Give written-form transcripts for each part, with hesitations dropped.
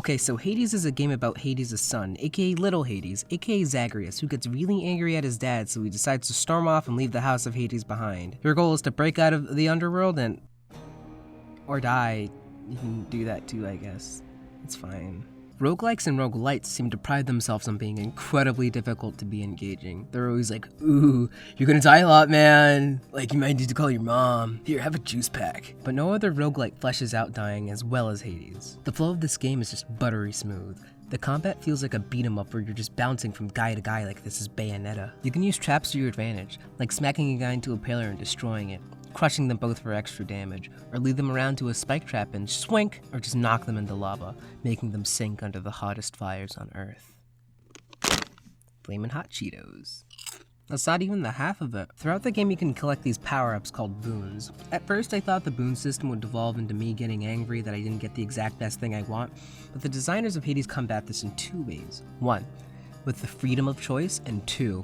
Okay, so Hades is a game about Hades' son, aka Little Hades, aka Zagreus, who gets really angry at his dad, so he decides to storm off and leave the house of Hades behind. Your goal is to break out of the underworld and... or die. You can do that too, I guess. It's fine. Roguelikes and roguelites seem to pride themselves on being incredibly difficult to be engaging. They're always like, ooh, you're gonna die a lot, man. Like, you might need to call your mom. Here, have a juice pack. But no other roguelike fleshes out dying as well as Hades. The flow of this game is just buttery smooth. The combat feels like a beat 'em up where you're just bouncing from guy to guy like this is Bayonetta. You can use traps to your advantage, like smacking a guy into a pillar and destroying it, crushing them both for extra damage, or lead them around to a spike trap and swink, or just knock them into lava, making them sink under the hottest fires on Earth. Flamin' Hot Cheetos. That's not even the half of it. Throughout the game you can collect these power-ups called boons. At first I thought the boon system would devolve into me getting angry that I didn't get the exact best thing I want, but the designers of Hades combat this in two ways. One, with the freedom of choice, and two,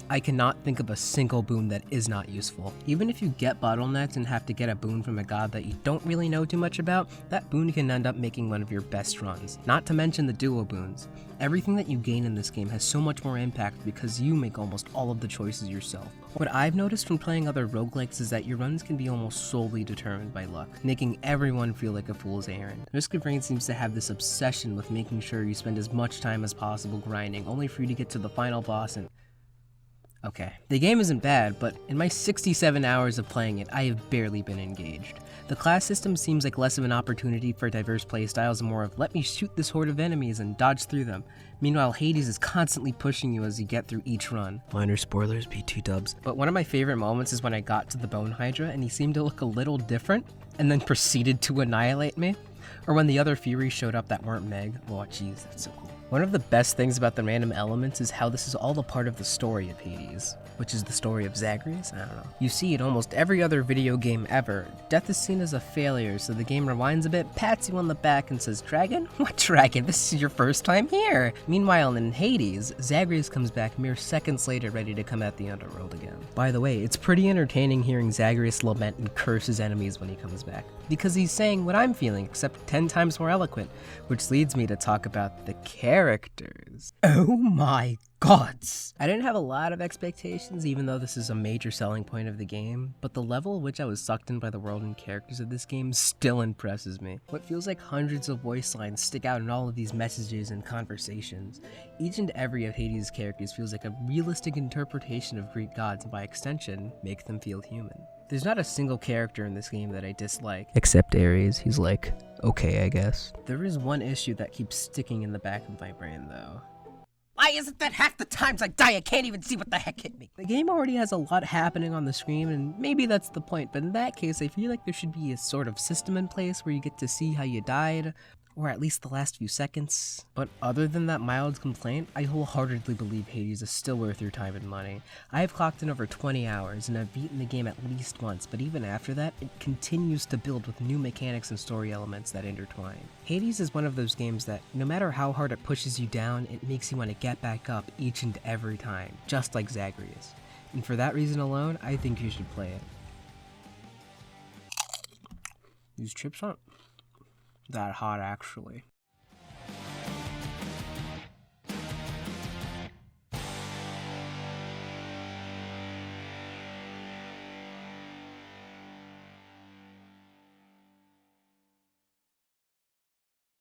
I cannot think of a single boon that is not useful. Even if you get bottlenecked and have to get a boon from a god that you don't really know too much about, that boon can end up making one of your best runs. Not to mention the duo boons. Everything that you gain in this game has so much more impact because you make almost all of the choices yourself. What I've noticed from playing other roguelikes is that your runs can be almost solely determined by luck, making everyone feel like a fool's errand. Risk of Rain seems to have this obsession with making sure you spend as much time as possible grinding, only for you to get to the final boss and... Okay, the game isn't bad, but in my 67 hours of playing it, I have barely been engaged. The class system seems like less of an opportunity for diverse playstyles and more of let me shoot this horde of enemies and dodge through them. Meanwhile, Hades is constantly pushing you as you get through each run. Minor spoilers, B2 dubs. But one of my favorite moments is when I got to the Bone Hydra and he seemed to look a little different and then proceeded to annihilate me. Or when the other Furies showed up that weren't Meg. Oh jeez, that's so cool. One of the best things about the random elements is how this is all a part of the story of Hades, which is the story of Zagreus? I don't know. You see in almost every other video game ever, death is seen as a failure, so the game rewinds a bit, pats you on the back and says, Dragon? What dragon? This is your first time here! Meanwhile in Hades, Zagreus comes back mere seconds later ready to come at the underworld again. By the way, it's pretty entertaining hearing Zagreus lament and curse his enemies when he comes back, because he's saying what I'm feeling, except 10 times more eloquent, which leads me to talk about the characters. Oh my gods! I didn't have a lot of expectations, even though this is a major selling point of the game, but the level at which I was sucked in by the world and characters of this game still impresses me. What feels like hundreds of voice lines stick out in all of these messages and conversations. Each and every of Hades' characters feels like a realistic interpretation of Greek gods and by extension, make them feel human. There's not a single character in this game that I dislike. Except Ares, he's like, okay I guess. There is one issue that keeps sticking in the back of my brain though. Why is it that half the times I die I can't even see what the heck hit me? The game already has a lot happening on the screen and maybe that's the point, but in that case I feel like there should be a sort of system in place where you get to see how you died, or at least the last few seconds. But other than that mild complaint, I wholeheartedly believe Hades is still worth your time and money. I have clocked in over 20 hours and I've beaten the game at least once, but even after that, it continues to build with new mechanics and story elements that intertwine. Hades is one of those games that, no matter how hard it pushes you down, it makes you want to get back up each and every time, just like Zagreus. And for that reason alone, I think you should play it. These chips aren't that hot actually.